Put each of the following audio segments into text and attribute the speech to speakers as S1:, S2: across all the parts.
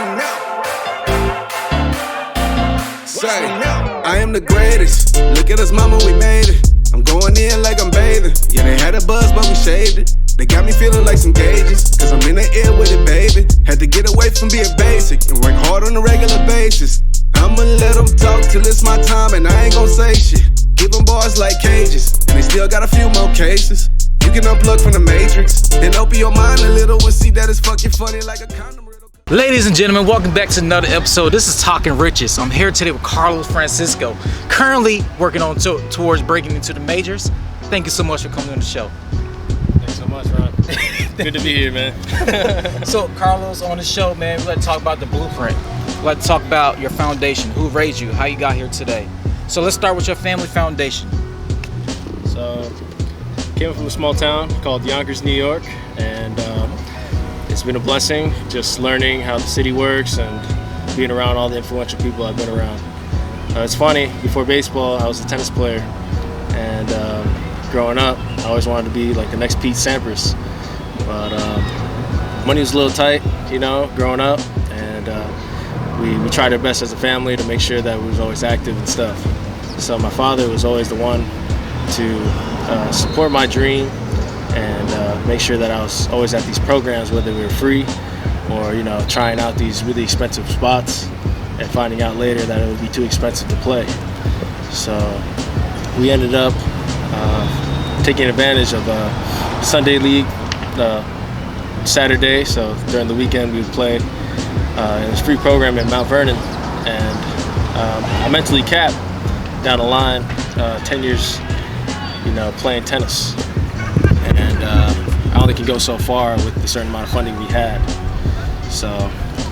S1: Say, I am the greatest. Look at us, mama, we made it. I'm going in like I'm bathing. Yeah, they had a buzz, but we shaved it. They got me feeling like some gauges, cause I'm in the air with it, baby. Had to get away from being basic and work hard on a regular basis. I'ma let them talk till it's my time and I ain't gon' say shit. Give them bars like cages, and they still got a few more cases. You can unplug from the matrix, then open your mind a little and see that it's fucking funny like a condom riddle.
S2: Ladies and gentlemen, welcome back to another episode. This is Talking Riches. I'm here today with Carlo Francisco, currently working on towards breaking into the majors. Thank you so much for coming on the show.
S3: Thanks so much, Ron. Good to be here, man.
S2: So, Carlos, on the show, man, we like to talk about the blueprint. We like to talk about your foundation, who raised you, how you got here today. So let's start with your family foundation.
S3: So, came from a small town called Yonkers, New York, and it's been a blessing just learning how the city works and being around all the influential people I've been around. It's funny, before baseball, I was a tennis player, and growing up, I always wanted to be like the next Pete Sampras, but money was a little tight, you know, growing up, and we tried our best as a family to make sure that we was always active and stuff. So my father was always the one to support my dream and make sure that I was always at these programs, whether we were free or, you know, trying out these really expensive spots and finding out later that it would be too expensive to play. So we ended up taking advantage of Sunday League Saturday. So during the weekend we would play in this free program in Mount Vernon, and I mentally capped down the line 10 years, you know, playing tennis. And I only could go so far with the certain amount of funding we had. So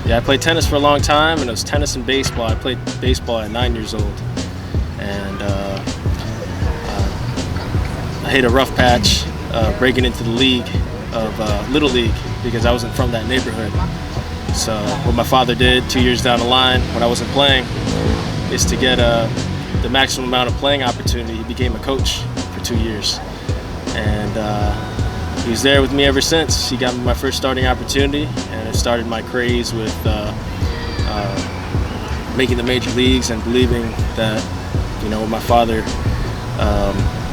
S3: yeah, I played tennis for a long time, and it was tennis and baseball. I played baseball at 9 years old, and I hit a rough patch breaking into the league of Little League because I wasn't from that neighborhood. So what my father did 2 years down the line when I wasn't playing is to get the maximum amount of playing opportunity. He became a coach for 2 years, and he was there with me ever since. He got me my first starting opportunity, and it started my craze with making the major leagues and believing that, you know, what my father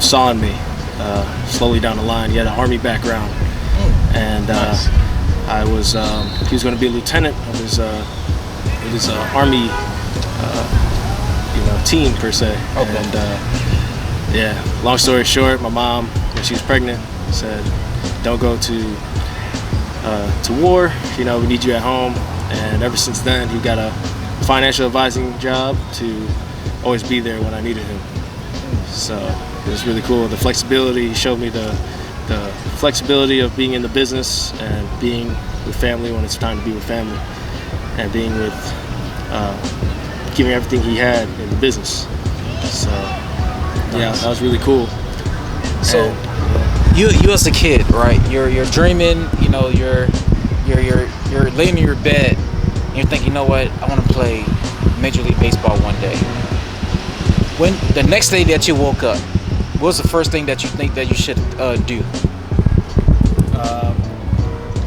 S3: saw in me slowly down the line. He had an Army background, and
S2: Nice.
S3: he was going to be a lieutenant of his Army team per se.
S2: Okay.
S3: And yeah, long story short, my mom, when she was pregnant, said, "Don't go to war. You know, we need you at home." And ever since then, he got a financial advising job to always be there when I needed him. So it was really cool. The flexibility, he showed me the flexibility of being in the business and being with family when it's time to be with family, and being with giving everything he had in the business. So yeah, that was really cool.
S2: So
S3: And,
S2: you as a kid, right? You're dreaming. You know, you're laying in your bed, and you're thinking, you know what? I want to play Major League Baseball one day. When the next day that you woke up, what was the first thing that you think that you should do?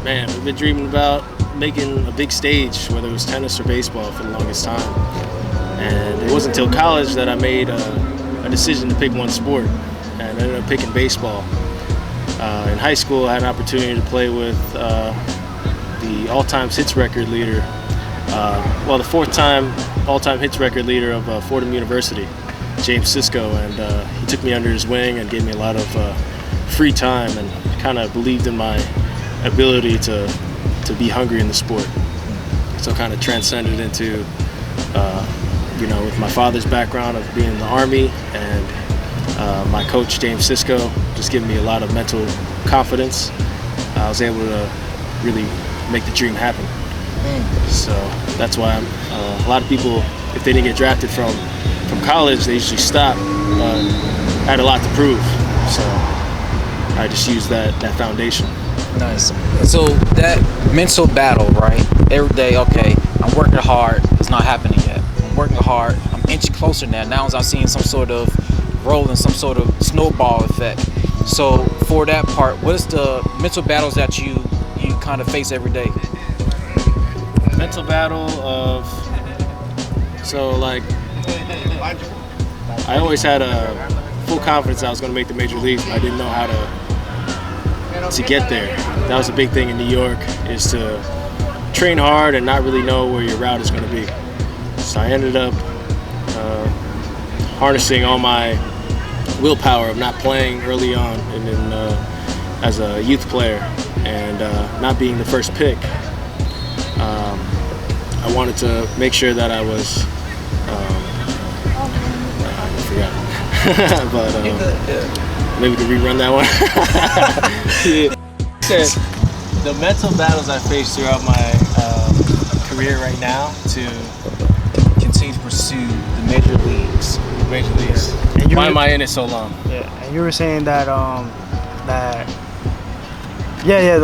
S3: man, we've been dreaming about making a big stage, whether it was tennis or baseball, for the longest time. And it wasn't until college that I made a decision to pick one sport, and I ended up picking baseball. In high school, I had an opportunity to play with the all-time hits record leader, the fourth-time all-time hits record leader of Fordham University, James Sisko, and he took me under his wing and gave me a lot of free time, and kind of believed in my ability to be hungry in the sport. So kind of transcended into, with my father's background of being in the Army, and my coach, James Sisko, just giving me a lot of mental confidence. I was able to really make the dream happen. So that's why a lot of people, if they didn't get drafted from college, they usually stop. I had a lot to prove, so I just used that foundation.
S2: Nice. So that mental battle, right? Every day, okay, I'm working hard, it's not happening yet. I'm working hard, I'm inching closer now. Now I'm seeing some sort of rolling, some sort of snowball effect. So for that part, what is the mental battles that you kind of face every day?
S3: mental battle of, so like, I always had a full confidence I was going to make the major leagues, but I didn't know how to get there. That was a big thing in New York, is to train hard and not really know where your route is going to be. So I ended up harnessing all my willpower of not playing early on and then as a youth player and not being the first pick. I wanted to make sure that I was I forgot. But maybe we can rerun that one. Yeah. The mental battles I faced throughout my career right now to
S2: Continue to pursue the major leagues.
S3: And why am I in it so long?
S4: Yeah, and you were saying that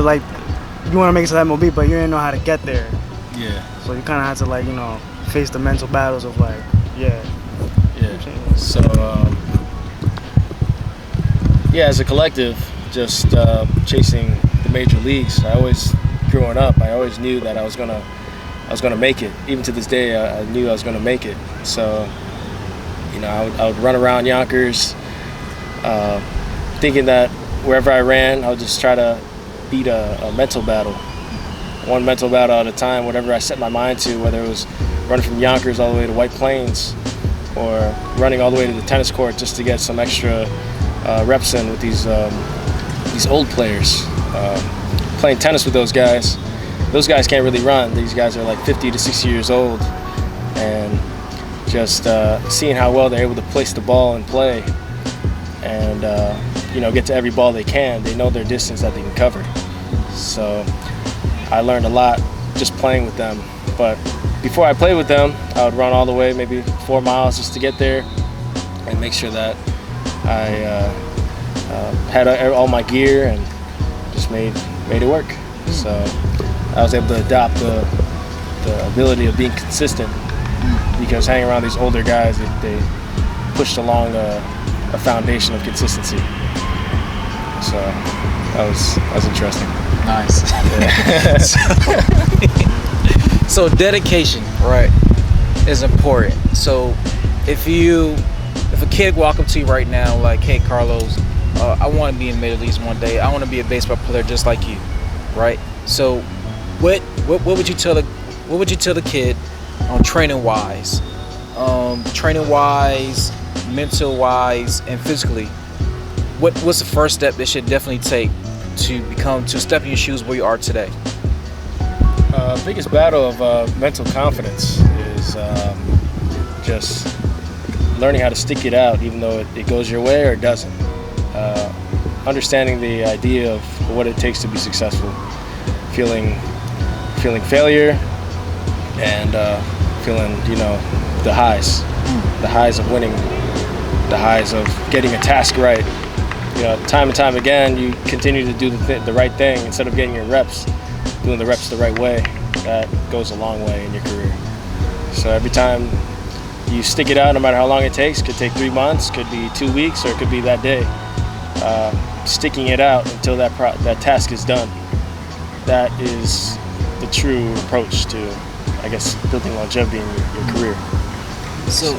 S4: like you want to make it to the MLB, but you didn't know how to get there.
S3: Yeah.
S4: So you kind of had to, like, you know, face the mental battles of, like,
S3: Yeah. So as a collective, just chasing the major leagues. Growing up, I always knew that I was gonna make it. Even to this day, I knew I was gonna make it. So, you know, I would run around Yonkers, thinking that wherever I ran, I would just try to beat a mental battle. One mental battle at a time, whatever I set my mind to, whether it was running from Yonkers all the way to White Plains or running all the way to the tennis court just to get some extra reps in with these old players. Playing tennis with those guys can't really run. These guys are like 50 to 60 years old, and just seeing how well they're able to place the ball and play and get to every ball they can. They know their distance that they can cover. So I learned a lot just playing with them. But before I played with them, I would run all the way, maybe 4 miles just to get there and make sure that I had all my gear and just made it work. So I was able to adopt the ability of being consistent, because hanging around these older guys, they pushed along a foundation of consistency. So that was interesting.
S2: Nice. Yeah. So dedication, right, is important. So if a kid walk up to you right now like, hey Carlos, I want to be in Major Leagues one day. I want to be a baseball player just like you, right? So what would you tell the kid on training wise, mental wise, and physically? What's the first step they should definitely take to step in your shoes where you are today?
S3: Biggest battle of mental confidence is just learning how to stick it out, even though it goes your way or it doesn't. Understanding the idea of what it takes to be successful, feeling failure, and feeling the highs of winning, the highs of getting a task right. Time and time again, you continue to do the right thing instead of getting your reps, doing the reps the right way. That goes a long way in your career. So every time you stick it out, no matter how long it takes, could take 3 months, could be 2 weeks, or it could be that day. Sticking it out until that task is done. That is the true approach to, I guess, building longevity in your career.
S2: So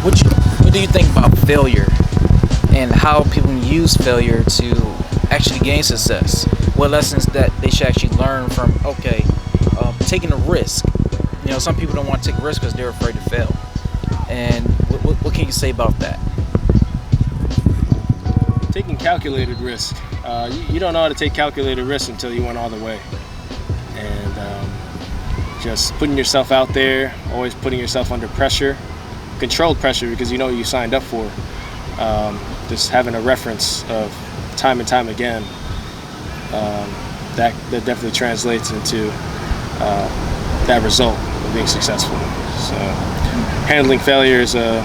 S2: what do you think about failure and how people use failure to actually gain success? What lessons that they should actually learn from, taking a risk? Some people don't want to take risks because they're afraid to fail. And what can you say about that?
S3: Taking calculated risk. You don't know how to take calculated risk until you went all the way. And just putting yourself out there, always putting yourself under pressure, controlled pressure, because you know what you signed up for. Just having a reference of time and time again, that definitely translates into that result of being successful. So handling failure is a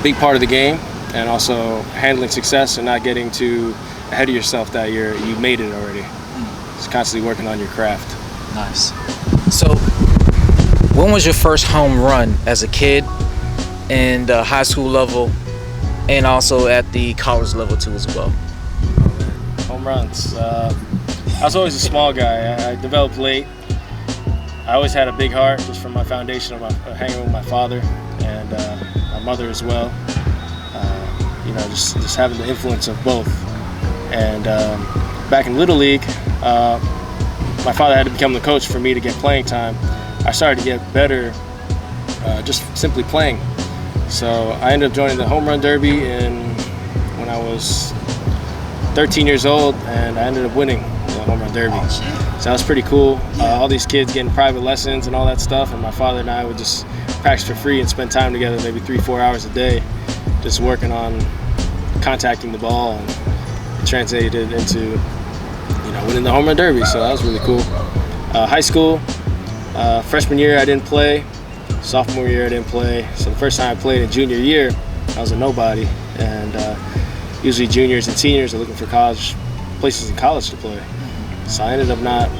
S3: big part of the game, and also handling success and not getting too ahead of yourself that you made it already. Just constantly working on your craft.
S2: Nice. So when was your first home run as a kid, and high school level, and also at the college level too as well?
S3: Home runs. I was always a small guy. I developed late. I always had a big heart just from my foundation of hanging with my father and my mother as well. Just having the influence of both. And back in Little League, my father had to become the coach for me to get playing time. I started to get better just simply playing. So I ended up joining the home run derby when I was 13 years old, and I ended up winning the home run derby. So that was pretty cool. All these kids getting private lessons and all that stuff, and my father and I would just practice for free and spend time together, maybe 3-4 hours a day, just working on contacting the ball, and it translated into winning the home run derby. So that was really cool. High school, freshman year I didn't play. Sophomore year I didn't play. So the first time I played in junior year, I was a nobody. And usually juniors and seniors are looking for places in college to play. So I ended up not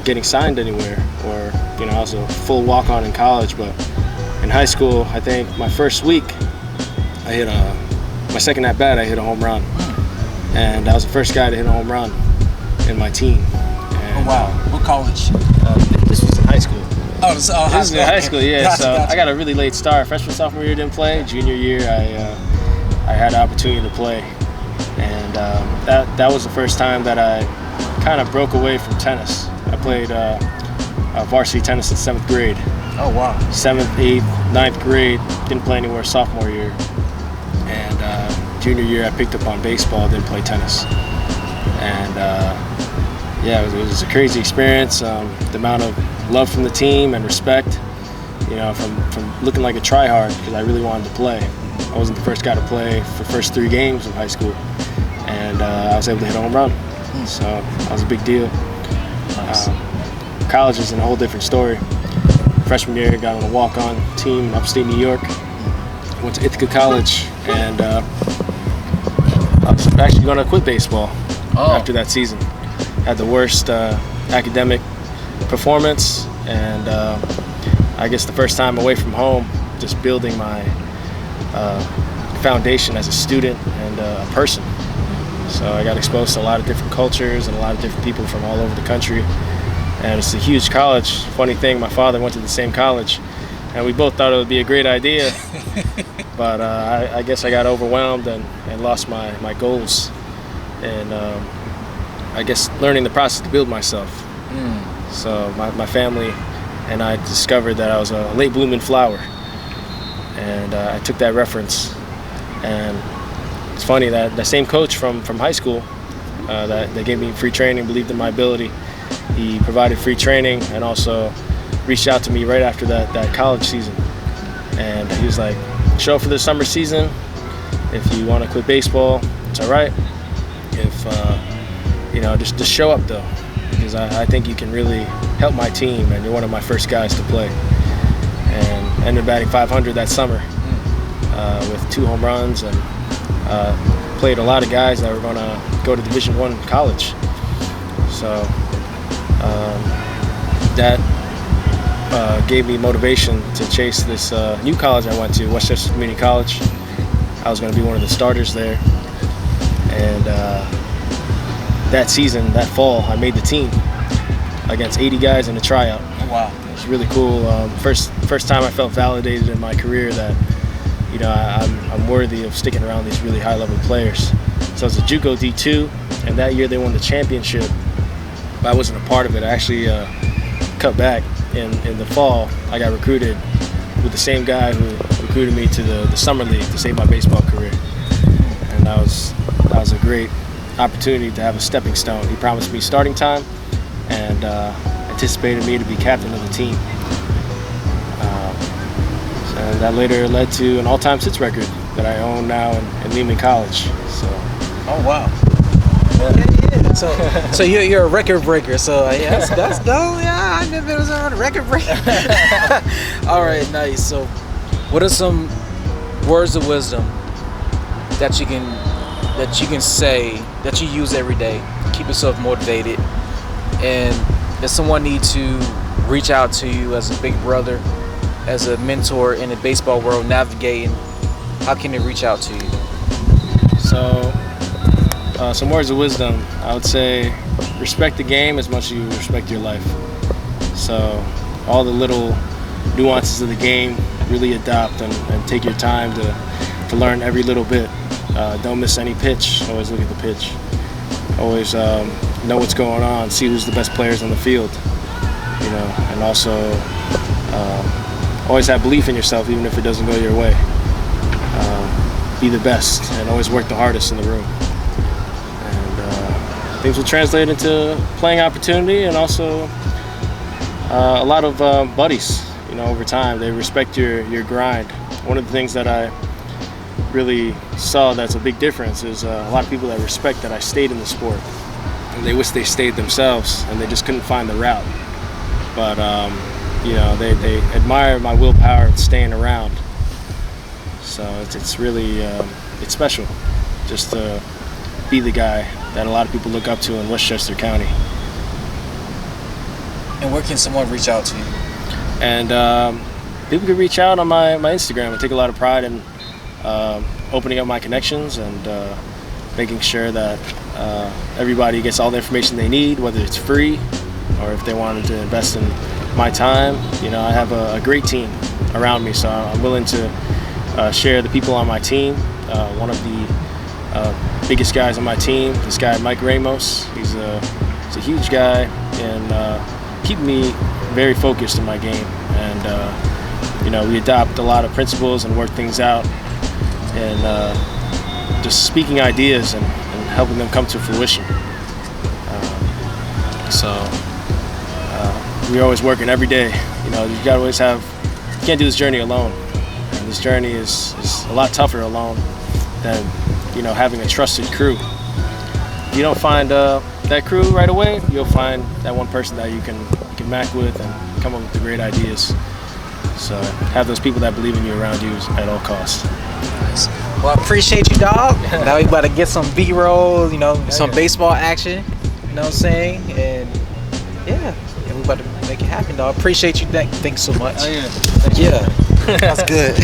S3: getting signed anywhere, or I was a full walk-on in college. But in high school, I think my first week, I hit my second at bat, I hit a home run, and I was the first guy to hit a home run in my team. And,
S2: oh wow! What college?
S3: This was in high school.
S2: Oh, this
S3: was in high school, yeah.
S2: Gotcha,
S3: So
S2: gotcha.
S3: I got a really late start. Freshman, sophomore year didn't play. Junior year, I had the opportunity to play, and that was the first time that I kind of broke away from tennis. I played varsity tennis in 7th grade.
S2: Oh wow!
S3: 7th, 8th, 9th grade. Didn't play anywhere sophomore year, and junior year I picked up on baseball. Didn't play tennis, and it was a crazy experience. The amount of love from the team and respect, from looking like a tryhard because I really wanted to play. I wasn't the first guy to play for the first 3 games of high school, and I was able to hit a home run. So that was a big deal.
S2: Nice.
S3: College is a whole different story. Freshman year, got on a walk-on team in upstate New York. Went to Ithaca College, and I was actually going to quit baseball after that season. Had the worst academic performance, and I guess the first time away from home, just building my foundation as a student and a person. So I got exposed to a lot of different cultures and a lot of different people from all over the country. And it's a huge college. Funny thing, my father went to the same college, and we both thought it would be a great idea. But I guess I got overwhelmed and lost my goals. And I guess learning the process to build myself. So my family and I discovered that I was a late blooming flower. And I took that reference. And it's funny that the same coach from high school that gave me free training, believed in my ability, he provided free training and also reached out to me right after that college season. And he was like, show up for the summer season. If you want to quit baseball, it's all right. If, just show up though, because I think you can really help my team, and you're one of my first guys to play. And ended up batting 500 that summer with 2 home runs, and played a lot of guys that were going to go to Division I college. So that gave me motivation to chase this new college I went to, Westchester Community College. I was going to be one of the starters there. And that season, that fall, I made the team against 80 guys in a tryout.
S2: Oh, wow.
S3: It was really cool. First time I felt validated in my career that I'm worthy of sticking around these really high-level players. So I was a JUCO D2, and that year they won the championship. But I wasn't a part of it. I actually cut back. In the fall, I got recruited with the same guy who recruited me to the summer league to save my baseball career. And that was a great opportunity to have a stepping stone. He promised me starting time and anticipated me to be captain of the team. And that later led to an all-time hits record that I own now in Lehman College. So.
S2: Oh wow. Yeah. So you're a record breaker. So yeah, that's dope. Yeah, I never was on a record breaker. All right, nice. So, what are some words of wisdom that you can say that you use every day to keep yourself motivated? And if someone needs to reach out to you as a big brother, as a mentor in the baseball world, navigating, how can they reach out to you?
S3: So, some words of wisdom. I would say respect the game as much as you respect your life. So all the little nuances of the game, really adopt and take your time to learn every little bit. Don't miss any pitch. Always look at the pitch. Always know what's going on. See who's the best players on the field. And also always have belief in yourself, even if it doesn't go your way. Be the best, and always work the hardest in the room. And things will translate into playing opportunity, and also a lot of buddies. Over time, they respect your grind. One of the things that I really saw that's a big difference is a lot of people that respect that I stayed in the sport, and they wish they stayed themselves, and they just couldn't find the route. But they admire my willpower and staying around. So it's really it's special just to be the guy that a lot of people look up to in Westchester County.
S2: And where can someone reach out to you?
S3: And people can reach out on my Instagram. I take a lot of pride in opening up my connections and making sure that everybody gets all the information they need, whether it's free or if they wanted to invest in my time. I have a great team around me, so I'm willing to share the people on my team. One of the biggest guys on my team, this guy Mike Ramos, he's a huge guy and keeping me very focused in my game. And we adopt a lot of principles and work things out, and just speaking ideas and helping them come to fruition. We're always working every day. You gotta always you can't do this journey alone. And this journey is a lot tougher alone than having a trusted crew. If you don't find that crew right away, you'll find that one person that you can mac with and come up with the great ideas. So have those people that believe in you around you at all costs.
S2: Nice. Well, I appreciate you, dog. Now we about to get some B-roll, some baseball action. You know what I'm saying? And yeah, we about to make it happen, dog. Appreciate you. Thanks so much.
S3: Oh yeah.
S2: Yeah, that's good.